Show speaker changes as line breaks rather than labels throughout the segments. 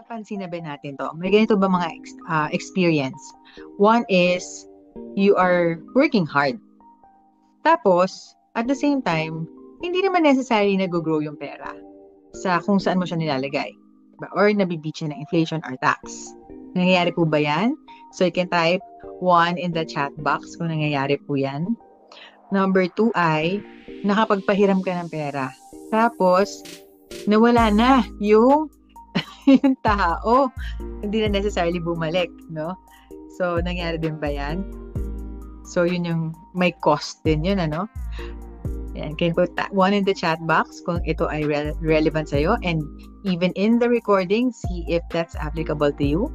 Napansin na ba natin 'to? May ganito ba mga experience? One is, you are working hard. Tapos, at the same time, hindi naman necessary nag-grow yung pera sa kung saan mo siya nilalagay. Diba? Or nabibeat siya ng inflation or tax. Nangyayari po ba yan? So, you can type one in the chat box kung nangyayari po yan. Number two ay, nakapagpahiram ka ng pera. Tapos, nawala na yung yung tao. Hindi na necessarily bumalik, no? So, nangyari din ba yan? So, yun yung may cost din yun, ano? Yan, can put that one in the chat box kung ito ay relevant sa'yo. And even in the recording, see if that's applicable to you.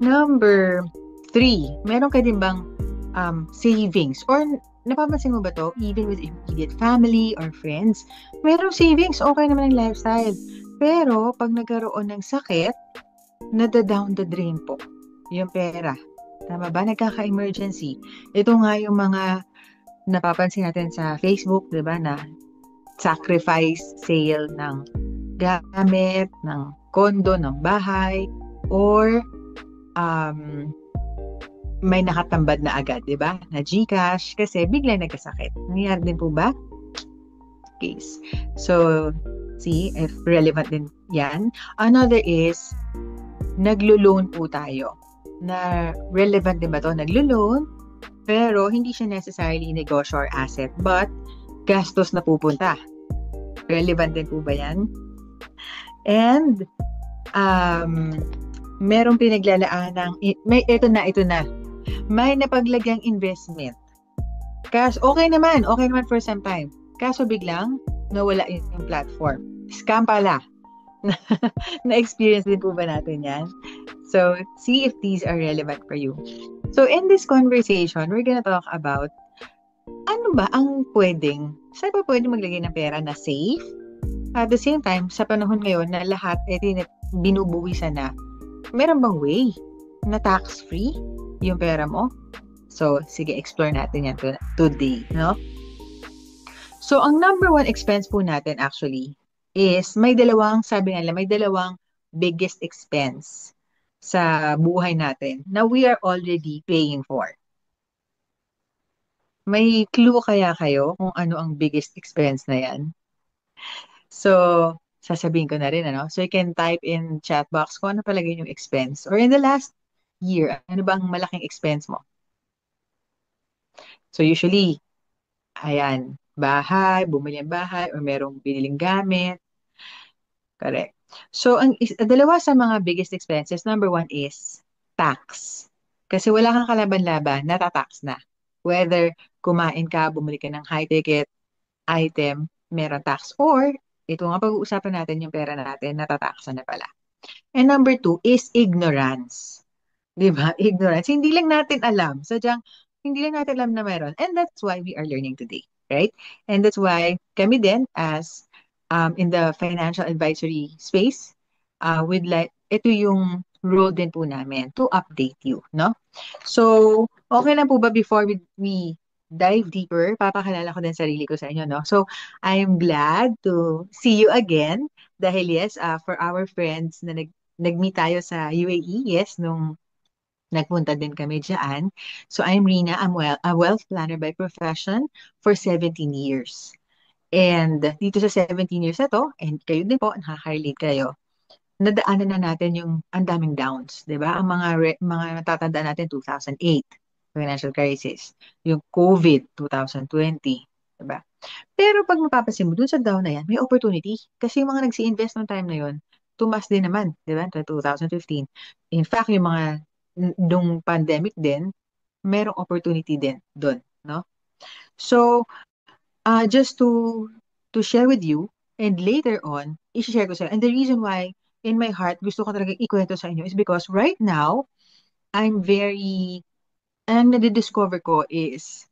Number three, meron ka din bang savings? Or napapansin mo ba to? Even with immediate family or friends, merong savings, okay naman ang lifestyle. Pero, pag nagkaroon ng sakit, nada-down the drain po yung pera. Tama ba? Nagkaka-emergency. Ito nga yung mga napapansin natin sa Facebook, di ba, na sacrifice sale ng gamit, ng kondo, ng bahay, or may nakatambad na agad, di ba, na GCash, kasi biglang nagkasakit. Nangyari din po ba? Case. So, see if relevant din yan. Another is, naglo-loan po tayo. Na relevant din ba to? Naglo-loan, pero hindi siya necessarily negosyo or asset, but gastos na pupunta. Relevant din po ba yan? And, merong pinaglalaan ng, ito na. May napaglagyang investment. Okay naman for some time. Kaso biglang, nawala yung platform. Scam pala. Na-experience din po ba natin yan? So, see if these are relevant for you. So, in this conversation, we're gonna talk about ano ba ang saan ba pwedeng maglagay ng pera na safe? At the same time, sa panahon ngayon na lahat binubuwisan na, meron bang way na tax-free yung pera mo? So, sige, explore natin yan today, no? So, ang number one expense po natin actually is may dalawang biggest expense sa buhay natin na we are already paying for. May clue kaya kayo kung ano ang biggest expense na yan? So, sasabihin ko na rin, ano? So, you can type in chat box kung ano palagay yung expense. Or in the last year, ano ba ang malaking expense mo? So, usually, ayan, bumili ng bahay, or merong biniling gamit. Correct. So, dalawa sa mga biggest expenses, number one is tax. Kasi wala kang kalaban-laban, natatax na. Whether kumain ka, bumili ka ng high-ticket item, meron tax. Or, ito nga pag-uusapan natin yung pera natin, natataxan na pala. And number two is ignorance. Diba? Ignorance. Hindi lang natin alam. Sadyang, hindi lang natin alam na meron. And that's why we are learning today. Right? And that's why kami din as in the financial advisory space, ito yung role din po namin to update you, no? So, okay lang po ba before we dive deeper, papakilala ko din sarili ko sa inyo, no? So, I'm glad to see you again dahil yes, for our friends na nag-meet tayo sa UAE, yes, nung nagpunta din kami dyan. So, I'm Rina. I'm a wealth planner by profession for 17 years. And dito sa 17 years na to, and kayo din po, nakaka-relate kayo, nadaanan na natin yung ang daming downs, di ba? Ang mga natatandaan natin, 2008, financial crisis. Yung COVID, 2020, di ba? Pero pag mapapansin mo, dun sa down na yan, may opportunity. Kasi yung mga nagsi-invest ng time na yun, tumas din naman, di ba? 2015. In fact, yung mga nung pandemic din, merong opportunity din doon, no? So, just to share with you, and later on, i-share ko sa inyo. And the reason why, in my heart, gusto ko talaga ikwento sa inyo is because right now, ang nadidiscover ko is,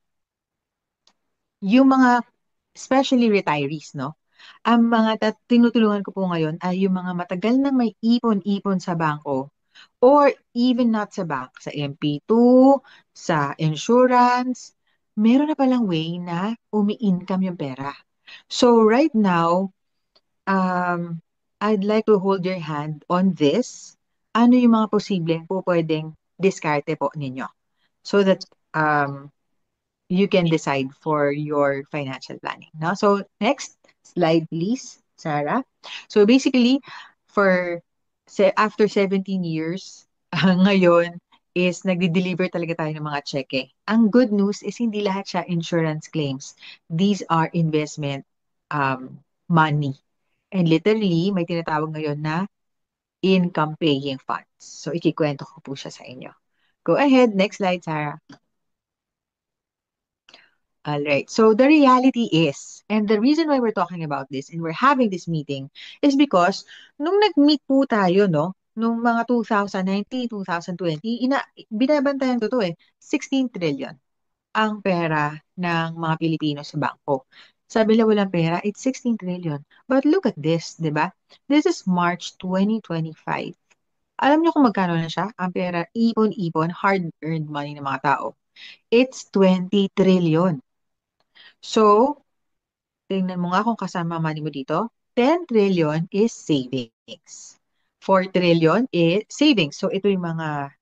yung mga, especially retirees, no? Ang mga tinutulungan ko po ngayon ay yung mga matagal nang may ipon-ipon sa bangko, or even not sa bank, sa MP2, sa insurance, meron na palang way na umi-income yung pera. So right now, I'd like to hold your hand on this ano yung mga posibleng po pwedeng diskarte po ninyo so that um, you can decide for your financial planning. No? So next slide, please, Sarah. So basically, after 17 years, ngayon is nagde-deliver talaga tayo ng mga cheque. Ang good news is hindi lahat siya insurance claims. These are investment money. And literally, may tinatawag ngayon na income paying funds. So ikikwento ko po siya sa inyo. Go ahead, next slide, Sarah. All right. So the reality is, and the reason why we're talking about this and we're having this meeting is because nung nag-meet po tayo, no, nung mga 2019, 2020, binabantayan ko to 16 trillion ang pera ng mga Pilipino sa bangko. Sabi nila walang pera, it's 16 trillion. But look at this, di ba? This is March 2025. Alam niyo kung magkano na siya? Ang pera, ipon-ipon, hard-earned money ng mga tao. It's 20 trillion. So, tingnan mo nga kung kasama money mo dito. 10 trillion is savings. 4 trillion is savings. So, ito yung mga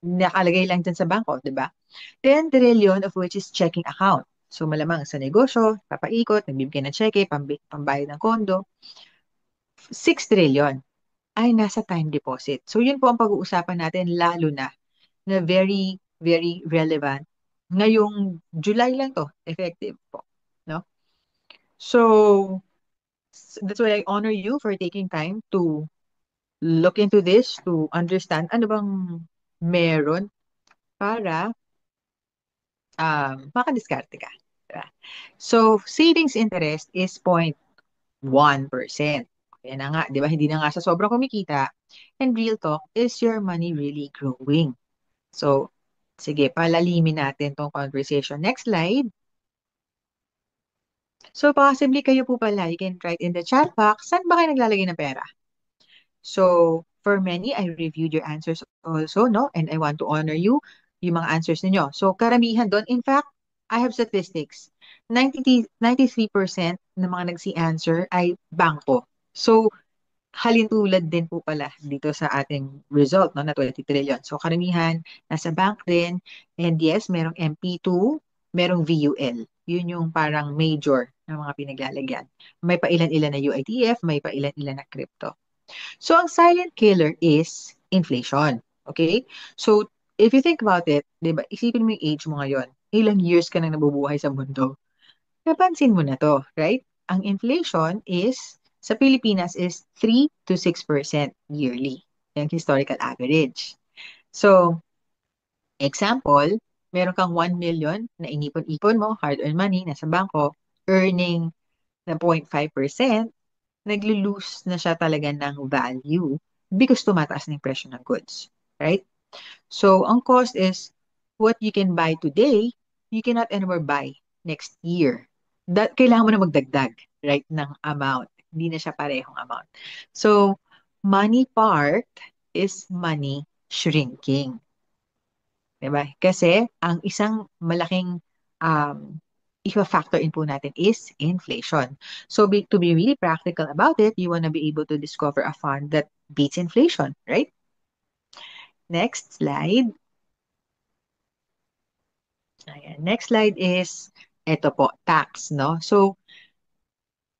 nakalagay lang dyan sa bangko, di ba? 10 trillion of which is checking account. So, malamang sa negosyo, papaikot, nagbibigay ng cheque, pambayad ng kondo. 6 trillion ay nasa time deposit. So, yun po ang pag-uusapan natin, lalo na very, very relevant. Ngayong July lang to, effective po. No? So, that's why I honor you for taking time to look into this, to understand ano bang meron para makadiskarte ka. Diba? So, savings interest is 0.1%. Kaya na nga, di ba? Hindi na nga sa sobrang kumikita. And real talk, is your money really growing? So, sige, palalimin natin tong conversation. Next slide. So, possibly kayo po pala, you can write in the chat box, saan ba kayo naglalagay ng pera? So, for many, I reviewed your answers also, no? And I want to honor you, yung mga answers ninyo. So, karamihan doon. In fact, I have statistics. 93% ng mga nagsi-answer ay bangko. So, halintulad din po pala dito sa ating result, no, na 20 trillion. So, karamihan, nasa bank din. And yes, merong MP2, merong VUL. Yun yung parang major na mga pinaglalagyan. May pa ilan-ilan na UITF, may pa ilan-ilan na crypto. So, ang silent killer is inflation. Okay? So, if you think about it, di ba, isipin mo yung age mo ngayon. Ilang years ka nang nabubuhay sa mundo. Napansin mo na to, right? Ang inflation is, sa Pilipinas, is 3 to 6% yearly. Yung historical average. So, example, meron kang 1 million na inipon-ipon mo, hard-earned money, nasa bangko, earning na 0.5%, naglo-lose na siya talaga ng value because tumataas na yung presyo ng goods. Right? So, ang cost is what you can buy today, you cannot anymore buy next year. Kailangan mo na magdagdag, right, ng amount. Hindi na siya parehong amount. So, money part is money shrinking. Diba? Kasi ang isang malaking i-factor in po natin is inflation. So to be really practical about it, you want to be able to discover a fund that beats inflation, right? Next slide. Ayan. Next slide is, ito po, tax, no? So,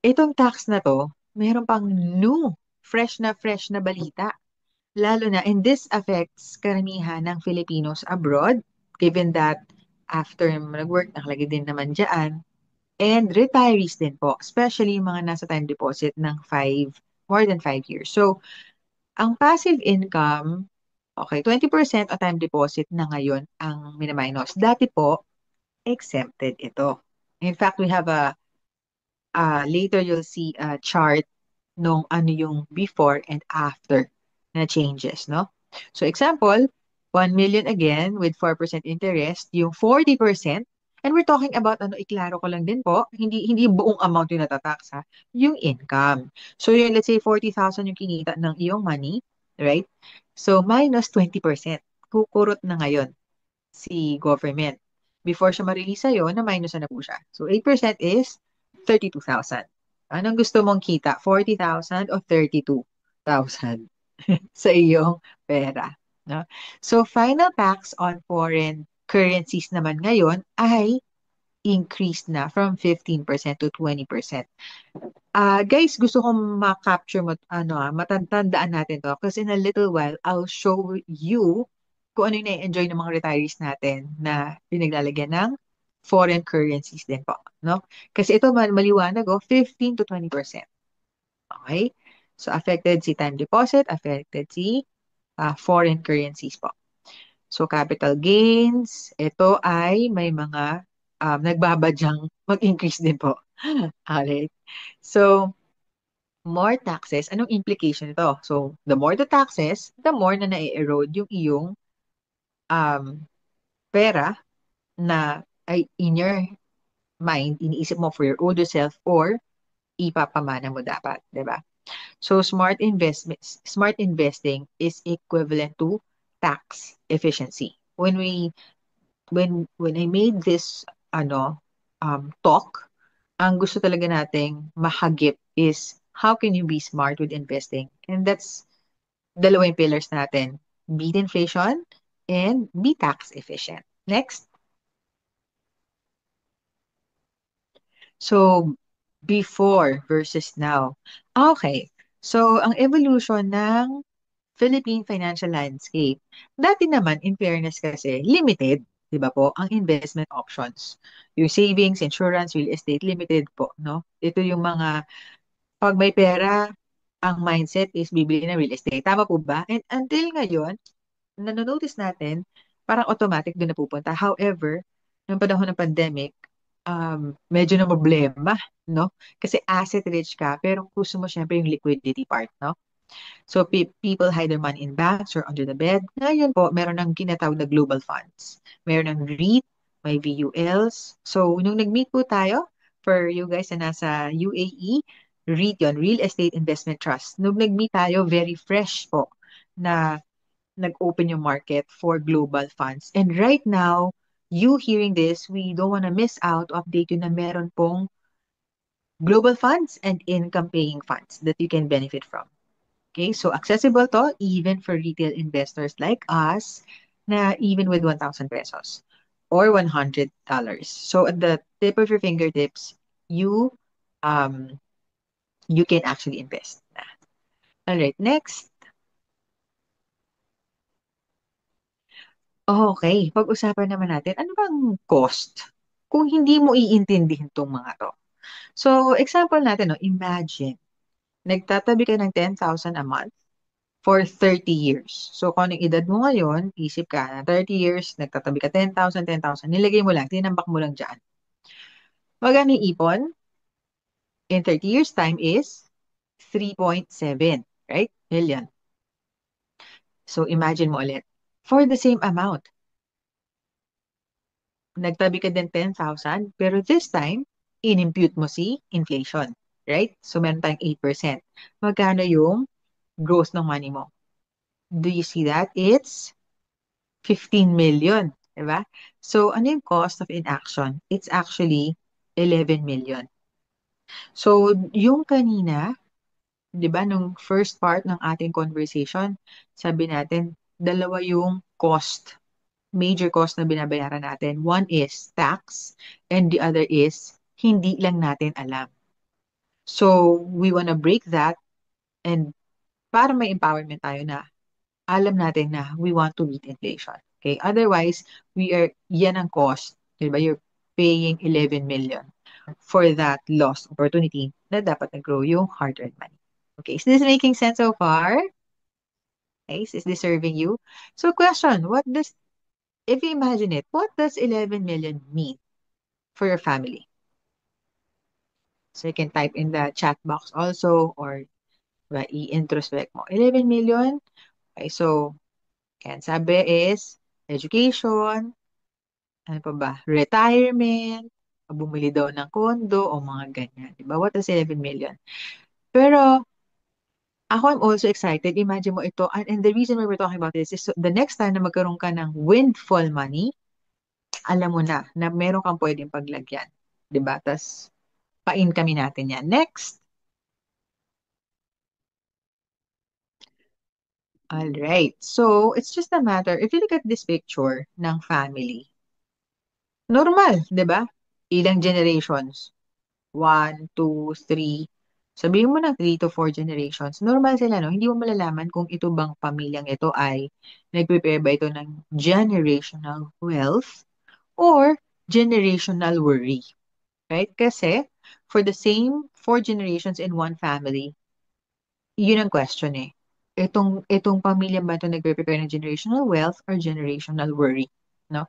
itong tax na to, meron pang new, fresh na balita. Lalo na, and this affects karamihan ng Filipinos abroad, given that after nag-work, nakalagay din naman dyan, and retirees din po, especially yung mga nasa time deposit ng more than 5 years. So, ang passive income, okay, 20% o time deposit na ngayon ang miniminos. Dati po, exempted ito. In fact, we have later you'll see a chart nung ano yung before and after na changes, no? So example, 1 million again with 4% interest, yung 40%, and we're talking about, iklaro ko lang din po, hindi buong amount yung natatax ha, yung income. So yung, let's say, 40,000 yung kinita ng iyong money, right? So minus 20%, kukurot na ngayon si government. Before siya ma-release sa'yo, na-minus na po siya. So 8% is 32,000. Anong gusto mong kita? 40,000 o 32,000? sa iyong pera. No? So, final tax on foreign currencies naman ngayon ay increased na from 15% to 20%. Guys, gusto kong ma-capture mo, matandaan natin to kasi in a little while, I'll show you kung ano yung na-enjoy ng mga retirees natin na pinaglalagyan ng foreign currencies din po. No? Kasi ito maliwanag, 15 to 20%. Okay? So, affected si time deposit, affected si foreign currencies po. So, capital gains, ito ay may mga nagbabadyang mag-increase din po. Alright. So, more taxes, anong implication nito? So, the more the taxes, the more na na-erode yung iyong um, pera na ay in your mind, iniisip mo for your older self or ipapamana mo dapat, 'di ba? So smart investing is equivalent to tax efficiency. When I made this talk, ang gusto talaga nating mahagip is how can you be smart with investing? And that's dalawang pillars natin. Beat inflation and be tax efficient. Next. So, before versus now. Okay. So, ang evolution ng Philippine financial landscape. Dati naman, in fairness kasi, limited, di ba po, ang investment options. Yung savings, insurance, real estate, limited po, no? Ito yung mga, pag may pera, ang mindset is bibili ng real estate. Tama po ba? And until ngayon, nanonotice natin, parang automatic doon na pupunta. However, nung panahon ng pandemic, medyo na problema, no? Kasi asset rich ka, pero gusto mo syempre yung liquidity part, no? So, people hide their money in banks or under the bed. Ngayon po, meron ng kinatawag na global funds. Meron ng REIT, may VULs. So, nung nag-meet po tayo, for you guys na nasa UAE, REIT yun, Real Estate Investment Trust. Nung nag-meet tayo, very fresh po na nag-open yung market for global funds. And right now, you hearing this, we don't want to miss out, update you na meron pong global funds and income-paying funds that you can benefit from. Okay, so accessible to even for retail investors like us na even with 1,000 pesos or $100. So at the tip of your fingertips, um you can actually invest na. All right, next. Okay, pag-usapan naman natin, ano bang cost kung hindi mo iintindihin tong mga to? So, example natin, no, imagine, nagtatabi ka ng 10,000 a month for 30 years. So, kung anong edad mo ngayon, isip ka na 30 years, nagtatabi ka 10,000, 10,000, nilagay mo lang, tinambak mo lang dyan. Magkano yung ipon? In 30 years time is 3.7, right? Million. So, imagine mo ulit. For the same amount, nagtabi ka din 10,000, pero this time, inimpute mo si inflation, right? So, meron tayong 8%. Magkano yung gross ng money mo? Do you see that? It's 15 million, di ba? So, ano yung cost of inaction? It's actually 11 million. So, yung kanina, di ba, nung first part ng ating conversation, sabi natin, dalawa yung cost, major cost na binabayaran natin. One is tax, and the other is hindi lang natin alam. So, we wanna break that and para may empowerment tayo na alam natin na we want to beat inflation. Okay? Otherwise, yan ang cost. Diba? You're paying 11 million for that lost opportunity na dapat nag-grow yung hard-earned money. Okay, is this making sense so far? Okay, is this serving you? So question, if you imagine it, what does 11 million mean for your family? So you can type in the chat box also or i-introspect mo. 11 million? Okay, so yan, sabi is education, ano pa ba? Retirement, bumili daw ng kondo o mga ganyan. Diba? What is 11 million? Pero ako, I'm also excited. Imagine mo ito. And the reason why we're talking about this is so, the next time na magkaroon ka ng windfall money, alam mo na meron kang pwedeng paglagyan. Diba? Tapos, pa-income natin yan. Next. All right. So, it's just a matter, if you look at this picture ng family, normal, di ba? Ilang generations? One, two, three. Sabihin mo na 3 to 4 generations. Normal sila, no? Hindi mo malalaman kung ito bang pamilyang ito ay nag-prepare ba ito ng generational wealth or generational worry. Right? Kasi, for the same 4 generations in one family, yun ang question eh. Itong pamilya ba ito nagpe-prepare ng generational wealth or generational worry? No?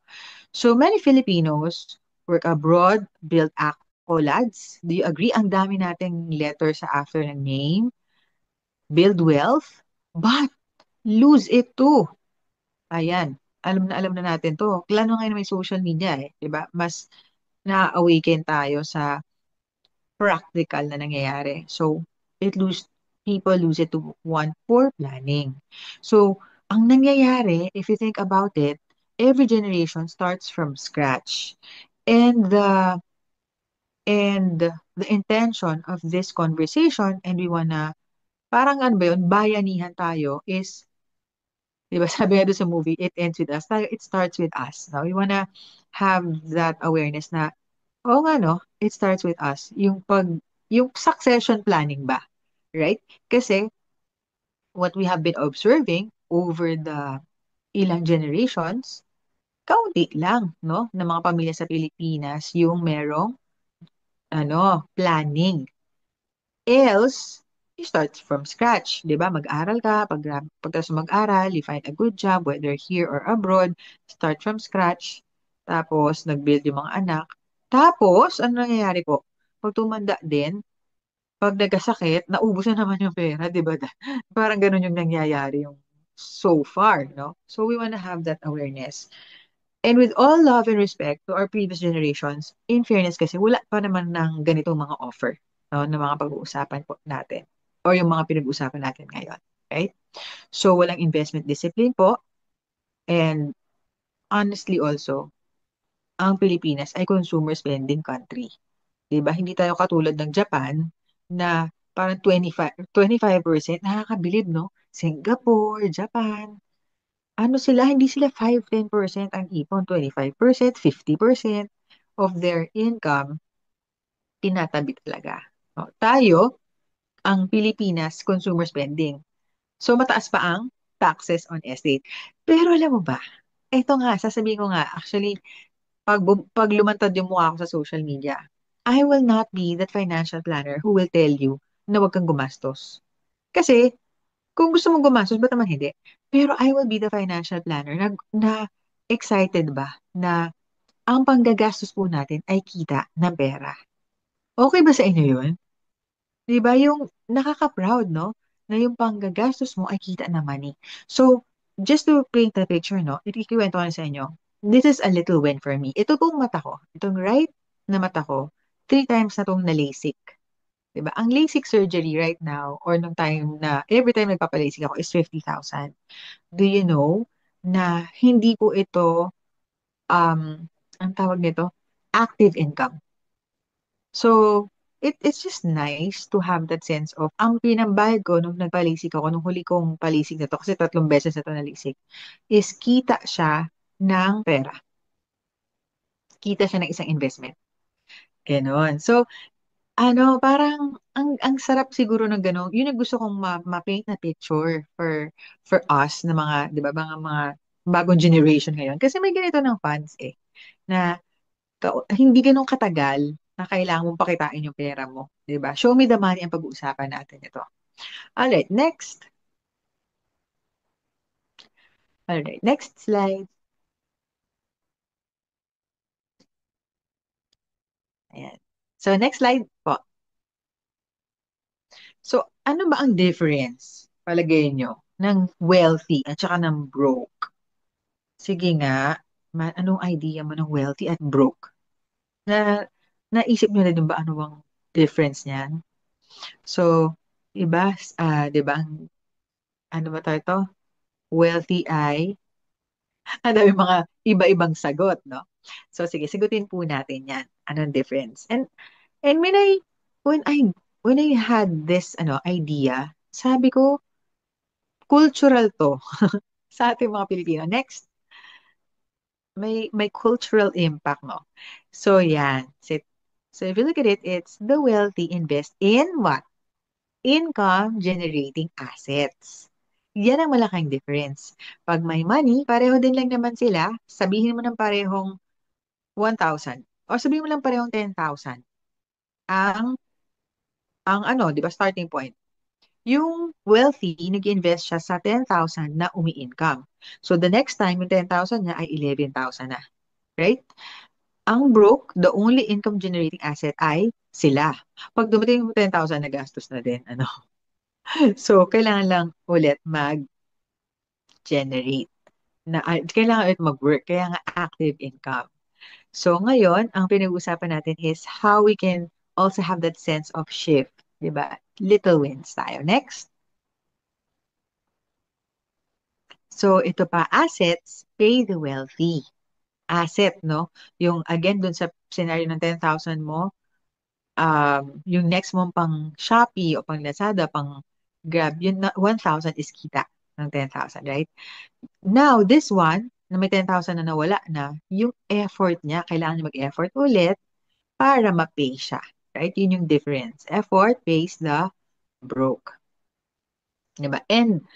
So many Filipinos work abroad, build accolades. Do you agree? Ang dami nating letters sa after ng name, build wealth, but lose it too. Ayan. Alam na natin to. Lalo ngayon may social media eh. 'Di ba? Mas na-awaken tayo sa practical na nangyayari. So, people lose it to one poor planning. So, ang nangyayari, if you think about it, every generation starts from scratch. And the intention of this conversation, and we wanna, parang ano ba yun, bayanihan tayo is, di ba sabi nga doon sa movie, it ends with us. Tayo, it starts with us. Now, we wanna have that awareness na, oo nga no, it starts with us. Yung succession planning ba? Right? Kasi what we have been observing over the ilang generations, kaunti lang, no, ng mga pamilya sa Pilipinas yung merong planning. Else, you start from scratch, 'di ba? Mag-aral ka, pagtapos mo mag-aral, you find a good job whether here or abroad, start from scratch. Tapos nag-build yung mga anak. Tapos ano nangyayari po? Pag tumanda din, pag nagkasakit, naubos na naman yung pera, 'di ba? Parang ganun yung nangyayari yung so far, no? So we want to have that awareness. And with all love and respect to our previous generations, in fairness kasi wala pa naman ng ganitong mga offer, no, ng mga pag-uusapan po natin or yung mga pinag-uusapan natin ngayon. Right? So walang investment discipline po, and honestly also, ang Pilipinas ay consumer spending country. 'Di ba? Hindi tayo katulad ng Japan na parang 25% nakakabilib, no? Singapore, Japan, ano sila, hindi sila 5-10% ang ipon, 25%, 50% of their income, tinatabi talaga. No? Tayo, ang Pilipinas, consumer spending. So, mataas pa ang taxes on estate. Pero alam mo ba, ito nga, sasabihin ko nga, actually, pag lumantad yung mukha ko sa social media, I will not be that financial planner who will tell you na huwag kang gumastos. Kasi, kung gusto mong gumastos, ba't naman hindi? Pero I will be the financial planner na excited ba na ang panggagastos po natin ay kita ng pera. Okay ba sa inyo yun? Di ba yung nakaka-proud, no? Na yung panggagastos mo ay kita ng money. So, just to paint the picture, no? Ikikwento ko na sa inyo. This is a little win for me. Ito pong mata ko, itong right na mata ko, 3 times na tong na-LASIK. Diba? Ang LASIK surgery right now, or nung time na, every time nagpapalasik ako is 50,000. Do you know na hindi po ito, ang tawag nito, active income. So, it's just nice to have that sense of, ang pinambayad ko nung nagpalisik ako, nung huli kong palisik na to, kasi 3 beses na to nalisik, is kita siya ng pera. Kita siya ng isang investment. Ganon. So, parang ang sarap siguro ng gano'n. Yun ang gusto kong ma-paint na picture for us na mga, 'di ba, mga bagong generation ngayon. Kasi may ganito ng funds eh na hindi gano'n katagal na kailangan mong pakitain yung pera mo, 'di ba? Show me the money ang pag-uusapan natin ito. Alright, next. Alright, next slide. Ayan. So, next slide po. So, ano ba ang difference, palagay nyo, ng wealthy at saka ng broke? Sige nga, anong idea mo ng wealthy at broke? Na naisip niyo na din ba ano bang difference niyan? So, iba, 'di ba, ano ba tayo to? Wealthy ay, ang dami mga iba-ibang sagot, no? So, sige, sagutin po natin yan. Anong difference? And when I had this idea, sabi ko, cultural to sa ating mga Pilipino. Next, may cultural impact, no? So, yan. So, if you look at it, it's the wealthy invest in what? Income generating assets. Yan ang malaking difference. Pag may money, pareho din lang naman sila. Sabihin mo ng parehong 1,000 or sabihin mo lang parehong 10,000. Ang, ang ano, di ba, starting point. Yung wealthy, nag-invest siya sa 10,000 na umi-income. So, the next time, yung 10,000 niya ay 11,000 na. Right? Ang broke, the only income generating asset ay sila. Pag dumating yung 10,000, nagastos na din. Ano? So, kailangan lang ulit mag-generate. Kailangan ulit mag-work. Kaya nga active income. So, ngayon, ang pinag-uusapan natin is how we can also have that sense of shift. Diba? Little wins tayo. Next. So, ito pa, assets pay the wealthy. Asset, no? Yung, again, dun sa scenario ng 10,000 mo, yung next mo pang Shopee o pang Lazada, pang Grab, yun na 1,000 is kita ng 10,000, right? Now, this one, na may 10,000 na nawala na, yung effort niya, kailangan niya mag-effort ulit para ma-pay siya. Right? Yun yung difference. Effort pays the broke. Diba? And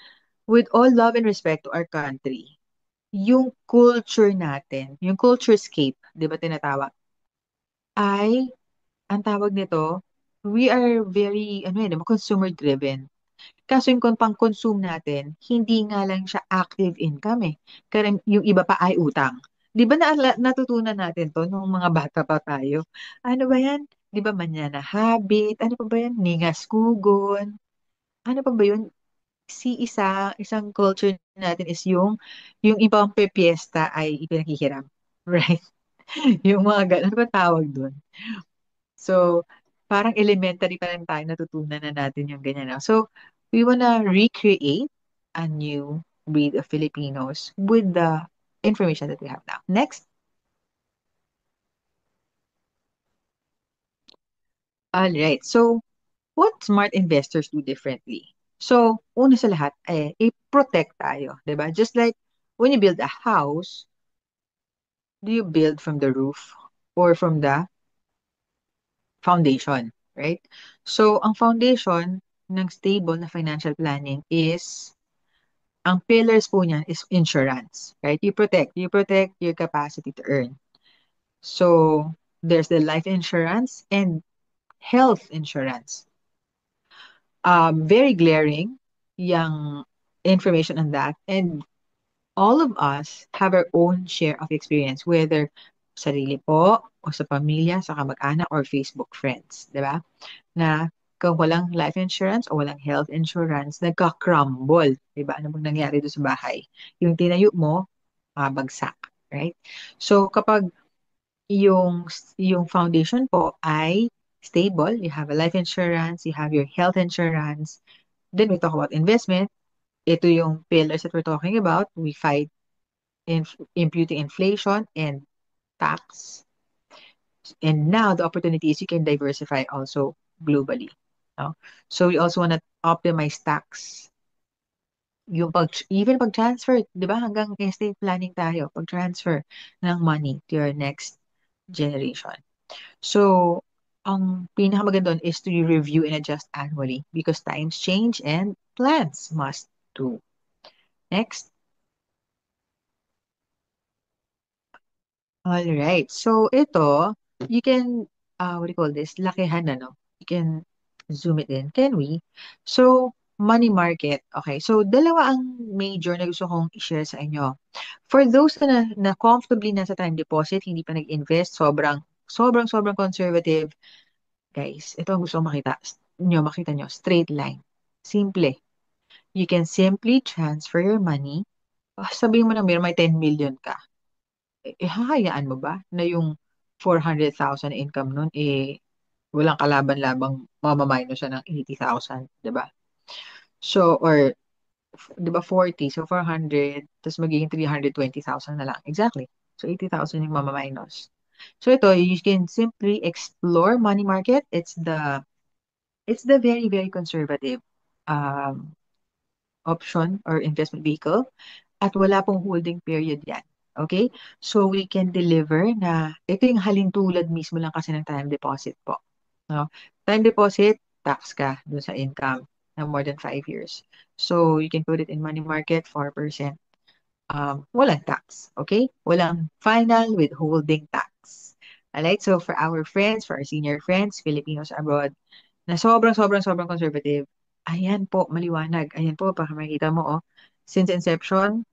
with all love and respect to our country, yung culture natin, yung culture scape, di ba tinatawag, ay, ang tawag nito, we are very, ano yun, consumer driven. Kaso yung pang-consume natin, hindi nga lang siya active income eh. Kaya yung iba pa ay utang. Di ba natutunan natin to nung mga bata pa tayo? Ano ba yan? Di ba manyana habit? Ano pa ba yan? Ningas kugon. Ano pa ba yun? Isang culture natin is yung ibang pepiesta ay ipinakihiram. Right? Yung mga ganun. Ano ba tawag doon? So, parang elementary pa lang tayo, natutunan na natin yung ganyan. Na. So, we wanna recreate a new breed of Filipinos with the information that we have now. Next. All right. So, what smart investors do differently? So, una sa lahat, i-protect tayo, 'di ba? Just like when you build a house, do you build from the roof or from the foundation, right? So, ang foundation ng stable na financial planning is ang pillars po niyan is insurance, right? You protect your capacity to earn. So, there's the life insurance and health insurance. Very glaring yung information on that. And all of us have our own share of experience, whether sarili po o sa pamilya, sa kamag-anak or Facebook friends, di ba? Na kung walang life insurance o walang health insurance, nagka-crumble. Diba? Ano bang nangyari doon sa bahay? Yung tinayo mo, bagsak. Right? So, kapag yung, yung foundation po ay stable, you have a life insurance, you have your health insurance, then we talk about investment. Ito yung pillars that we're talking about. We fight imputing inflation and tax. And now the opportunity is you can diversify also globally. No? So we also want to optimize tax. Yung even pag-transfer, di ba? Hanggang estate planning tayo, pag-transfer ng money to your next generation. So, ang pinakamaganda doon is to review and adjust annually because times change and plans must too. Next. All right. So, ito, you can, what do you call this? Lakihan na, no? You can zoom it in. Can we? So, money market. Okay. So, dalawa ang major na gusto kong i-share sa inyo. For those na comfortably nasa time deposit, hindi pa nag-invest, sobrang conservative, guys, ito ang gusto kong makita nyo, straight line. Simple. You can simply transfer your money. Sabihin mo na may 10 million ka hahayaan mo ba na yung 400,000 income nun, walang kalaban-labang mamamayno siya ng 80,000, di ba? So, or, di ba 40, so 400, tapos magiging 320,000 na lang. Exactly. So, 80,000 yung mamamaynos. So, ito, you can simply explore money market. It's the very, very conservative um, option or investment vehicle at wala pong holding period yan. Okay? So we can deliver na ito yung halintulad mismo lang kasi ng time deposit po. No? Time deposit, tax ka dun sa income na more than 5 years. So you can put it in money market, 4%. Walang tax. Okay? Walang final withholding tax. Alright? So for our friends, for our senior friends, Filipinos abroad, na sobrang conservative, ayan po, maliwanag. Ayan po, baka makita mo, oh. Since inception,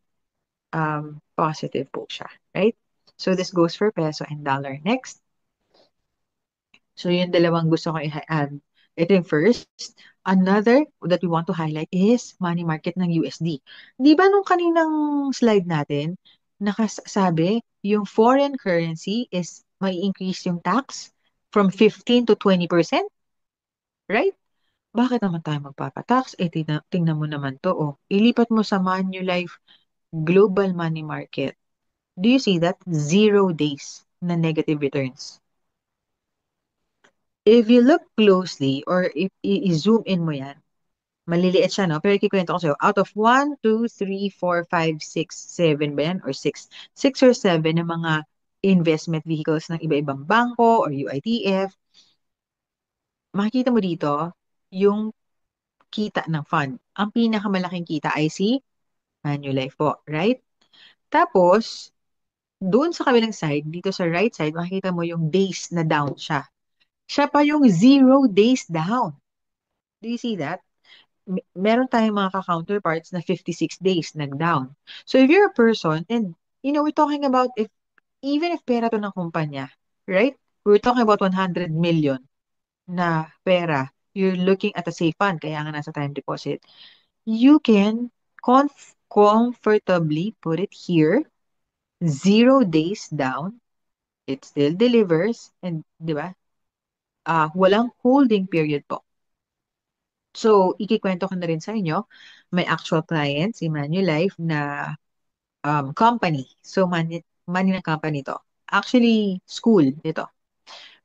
positive po siya. Right? So this goes for peso and dollar. Next. So yung dalawang gusto ko i-add. Ito yung first. Another that we want to highlight is money market ng USD. Di ba nung kaninang slide natin, nakasabi yung foreign currency is may increase yung tax from 15 to 20%? Right? Bakit naman tayo magpapatax? Eh, tingnan mo naman to, oh. Ilipat mo sa Manulife Global Money Market. Do you see that? 0 days na negative returns. If you look closely or if i-zoom in mo yan, maliliit siya, no? Pero ikikwento ko sa'yo, out of 1, 2, 3, 4, 5, 6, 7 ba yan? Or 6? 6 or 7 na mga investment vehicles ng iba-ibang bangko or UITF, makikita mo dito yung kita ng fund. Ang pinakamalaking kita ay si Manulife po, right? Tapos, doon sa kabilang side, dito sa right side, makikita mo yung days na down siya. Siya pa yung 0 days down. Do you see that? Meron tayong mga ka-counterparts na 56 days nag-down. So if you're a person, and we're talking about even if pera to ng kumpanya, right? We're talking about 100 million na pera. You're looking at a safe fund, kaya nga nasa time deposit. You can comfortably put it here, 0 days down, it still delivers, and di ba? Walang holding period po. So, ikikwento ko na rin sa inyo, may actual client, si Manulife, na company. So, money ng company to. Actually, school ito.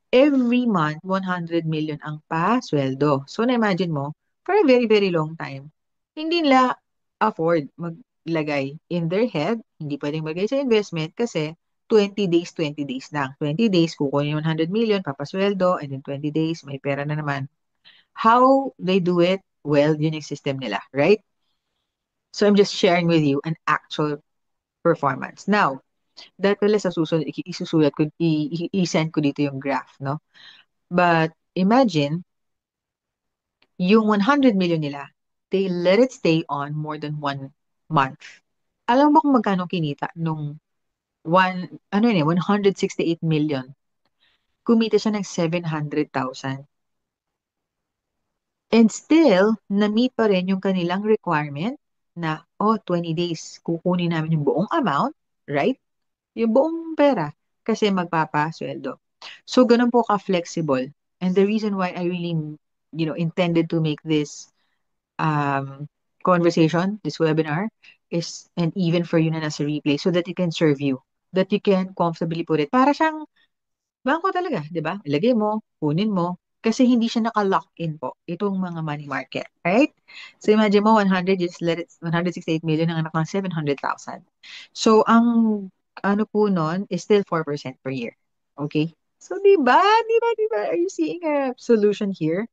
Every month, 100 million ang pa-sweldo. So, na-imagine mo, for a very, very long time, hindi nila afford maglagay in their head, hindi pwedeng maglagay sa investment kasi 20 days, 20 days lang. 20 days, kukunin yung 100 million, papasweldo, and then 20 days, may pera na naman. How they do it? Well, yun yung system nila, right? So I'm just sharing with you an actual performance. Now, dahil pala sa susunod, isusulat ko, i-send ko dito yung graph, no? But imagine, yung 100 million nila, they let it stay on more than 1 month. Alam mo kung magkano kinita nung 168 million. Kumita siya ng 700,000. And still, na-meet pa rin yung kanilang requirement na, 20 days, kukunin namin yung buong amount, right? Yung buong pera, kasi magpapasweldo. So, ganun po ka-flexible. And the reason why I really, intended to make this conversation, this webinar, is, and even for you na nasa replay, so that it can serve you, that you can comfortably put it. Para siyang bangko talaga, di ba? Ilagay mo, kunin mo, kasi hindi siya naka-lock in po, itong mga money market, right? So imagine mo, 100, just let it, 168 million ang anak ng 700,000. So ang ano po nun is still 4% per year. Okay? So di ba? Di ba? Di ba? Are you seeing a solution here?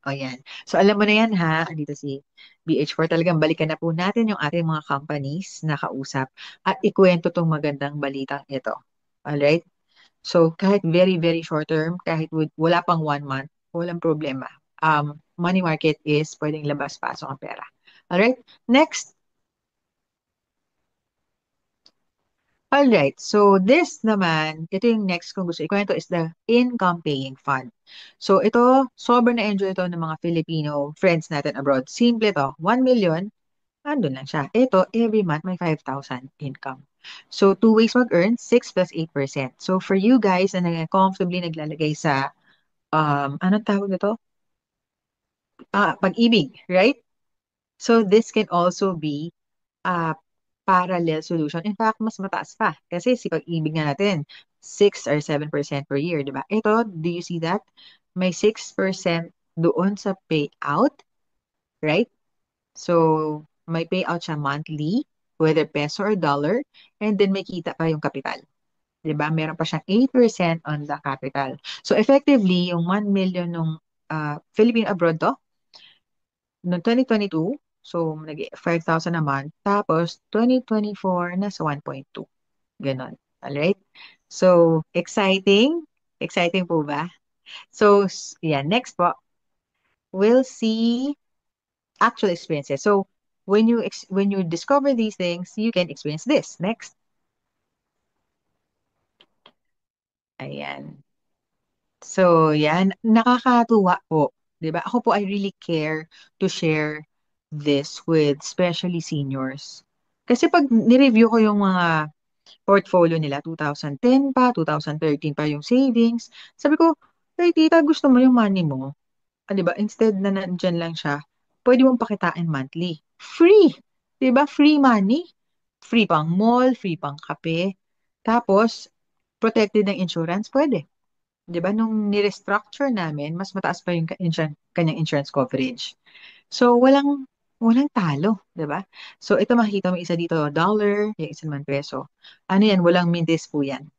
O yan. So alam mo na yan ha, dito si BH4. Talagang balikan na po natin yung ating mga companies na kausap at ikwento tong magandang balitang ito. Alright? So, kahit very, very short term, kahit wala pang 1 month, walang problema. Money market is pwedeng labas-pasok ang pera. Alright? Next. Alright. So, this naman, ito yung next kung gusto ikwento is the income paying fund. So, ito, sobrang na-enjoy ito ng mga Filipino friends natin abroad. Simple to. 1 million, andun lang siya. Ito, every month may 5,000 income. So, two ways mag-earn, 6 plus 8%. So, for you guys na comfortably naglalagay sa, anong tawag nito? Pag-ibig, right? So, this can also be a parallel solution. In fact, mas mataas pa. Kasi si pag-ibig nga natin, 6 or 7% per year, di ba? Ito, do you see that? May 6% doon sa payout, right? So, may payout siya monthly, whether peso or dollar, and then may kita pa yung kapital. 'Di ba? Meron pa siyang 8% on the capital. So, effectively, yung 1 million nung Philippine abroad to, noong 2022, so nag 5,000 a month. Tapos, 2024, nasa 1.2. Ganon. Alright? So, exciting. Exciting po ba? So, yeah, next po, we'll see actual experiences. So, when you discover these things, you can experience this. Next. Ayan. So, yan. Nakakatuwa po. 'Di ba? Ako po, I really care to share this with especially seniors. Kasi pag nireview ko yung mga portfolio nila, 2010 pa, 2013 pa yung savings, sabi ko, hey tita, gusto mo yung money mo? 'Di ba? Instead na nandyan lang siya, pwede mong pakitain monthly. Free! 'Di ba? Free money. Free pang mall, free pang kape. Tapos, protected ng insurance, pwede. 'Di ba? Nung ni-restructure namin, mas mataas pa yung kanyang insurance coverage. So, walang talo, 'di ba? So, ito makikita mo isa dito, dollar, yung isa naman peso. Ano yan? Walang mintis po yan.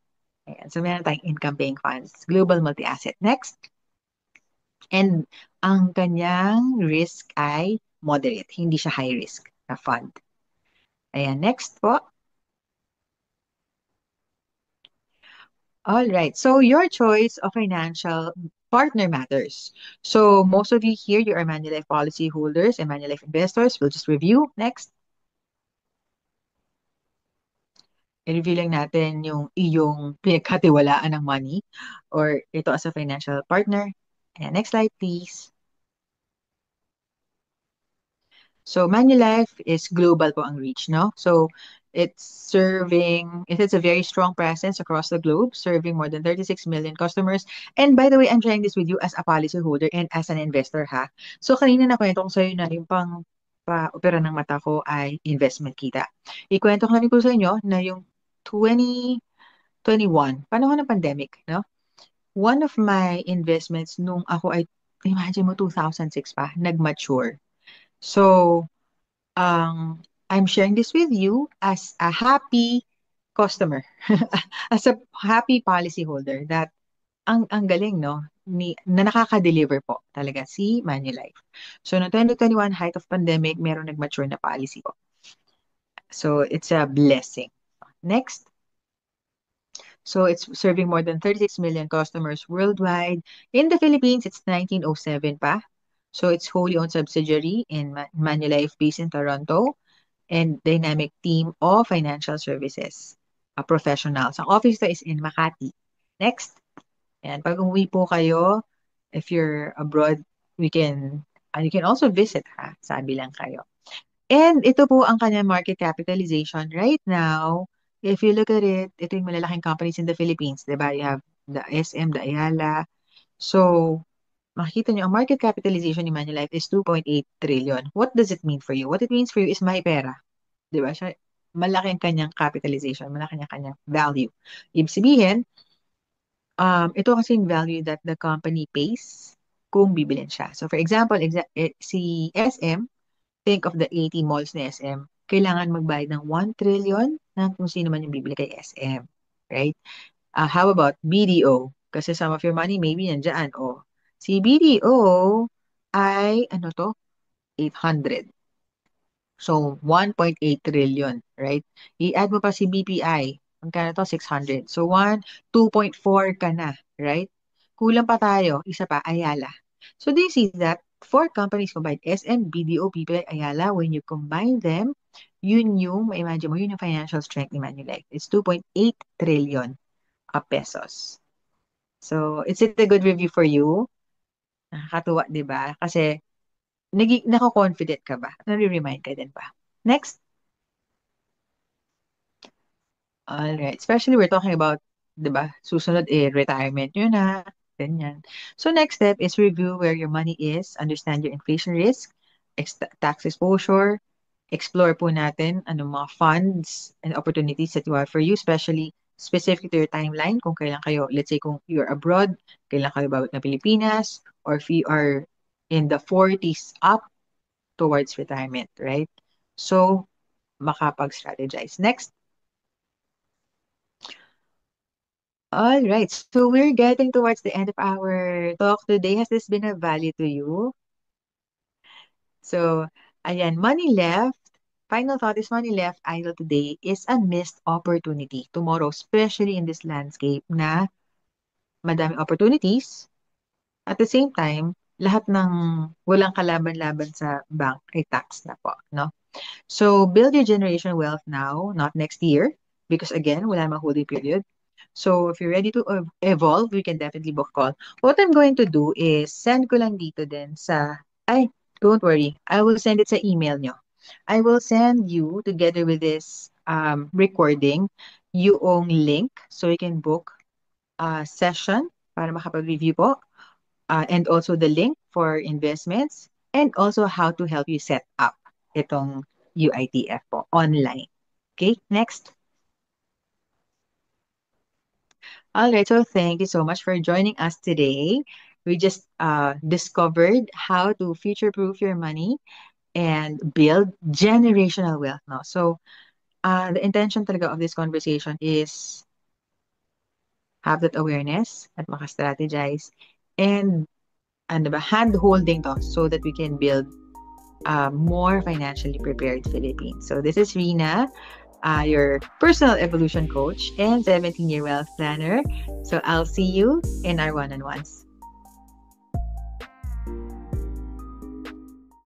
Ayan. So, meron tayong income paying funds, global multi-asset. Next. And ang kanyang risk ay moderate, hindi siya high risk na fund. Ayan, next po. All right. So your choice of financial partner matters. So most of you here, you are Manulife policy holders and Manulife investors. We'll just review. Next. I-review lang natin yung iyong pinagkatiwalaan ng money or ito as a financial partner. And next slide, please. So Manulife is global po ang reach, no? So it has a very strong presence across the globe, serving more than 36 million customers. And by the way, I'm sharing this with you as a policyholder and as an investor, ha? So kanina nakwento ko sa'yo na yung pa-opera ng mata ko ay investment kita. Ikwento ko na rin po sa inyo na yung 2021, panahon ng pandemic, no? One of my investments nung ako ay, imagine mo, 2006 pa, nag-mature. So, I'm sharing this with you as a happy customer, as a happy policyholder that ang galing, no? Na nakaka-deliver po talaga si Manulife. So, no 2021, height of pandemic, meron nag-mature na policy po. So, it's a blessing. Next. So, it's serving more than 36 million customers worldwide. In the Philippines, it's 1907 pa. So, it's wholly owned subsidiary in Manulife based in Toronto. And dynamic team of financial services professionals. Ang office to is in Makati. Next. And pag umuwi po kayo, if you're abroad, you can also visit, ha? Sabi lang kayo. And ito po ang kanyang market capitalization right now. If you look at it, ito yung malalaking companies in the Philippines, di ba? You have the SM, the Ayala. So, makikita nyo, ang market capitalization ni Manulife is 2.8 trillion. What does it mean for you? What it means for you is may pera. Di ba? Siya, malaki ang kanyang capitalization, malaki ang kanyang value. Ibig sabihin, ito kasi yung value that the company pays kung bibilin siya. So for example, si SM, think of the 80 malls ni SM, kailangan magbayad ng 1 trillion ng kung sino man yung bibili kay SM. Right? How about BDO? Kasi some of your money maybe nandyan. O, si BDO ay, ano to? 800. So, 1.8 trillion, right? I-add mo pa si BPI. Magkano to? 600. So, 2.4 ka na, right? Kulang pa tayo. Isa pa, Ayala. So, do you see that? Four companies combined, SM, BDO, BPI, Ayala, when you combine them, ma-imagine mo, yun yung financial strength ni Manulife. It's 2.8 trillion pesos. So, is it a good review for you? Nakakatuwa, di ba? Kasi, nako-confident ka ba? Nare-remind ka din ba? Next. All right. Especially we're talking about, 'di ba? Susunod retirement nyo na, ganyan. So next step is review where your money is, understand your inflation risk, tax exposure, explore po natin anong mga funds and opportunities that you have for you, especially specific to your timeline, kung kailan kayo, let's say kung you're abroad, kailan kayo babalik na Pilipinas, or if you are in the 40s up towards retirement, right? So, makapag-strategize. Next. All right. So we're getting towards the end of our talk today. Has this been of value to you? So, ayan, money left. Final thought is money left idle today is a missed opportunity tomorrow, especially in this landscape na madaming opportunities. At the same time, lahat ng walang kalaban-laban sa bank ay tax na po, no? So build your generation wealth now, not next year, because again, wala namang holding period. So if you're ready to evolve, we can definitely book a call. What I'm going to do is send ko lang dito din sa, ay, don't worry, I will send it sa email nyo. I will send you, together with this recording, yung link so you can book a session para makapag-review po, and also the link for investments, and also how to help you set up itong UITF po online. Okay, next. All right, so thank you so much for joining us today. We just discovered how to future-proof your money and build generational wealth. No? So the intention talaga of this conversation is have that awareness at maka-strategize and ano ba, hand-holding to so that we can build more financially prepared Philippines. So this is Rina, your personal evolution coach and 17-year wealth planner. So I'll see you in our one-on-ones.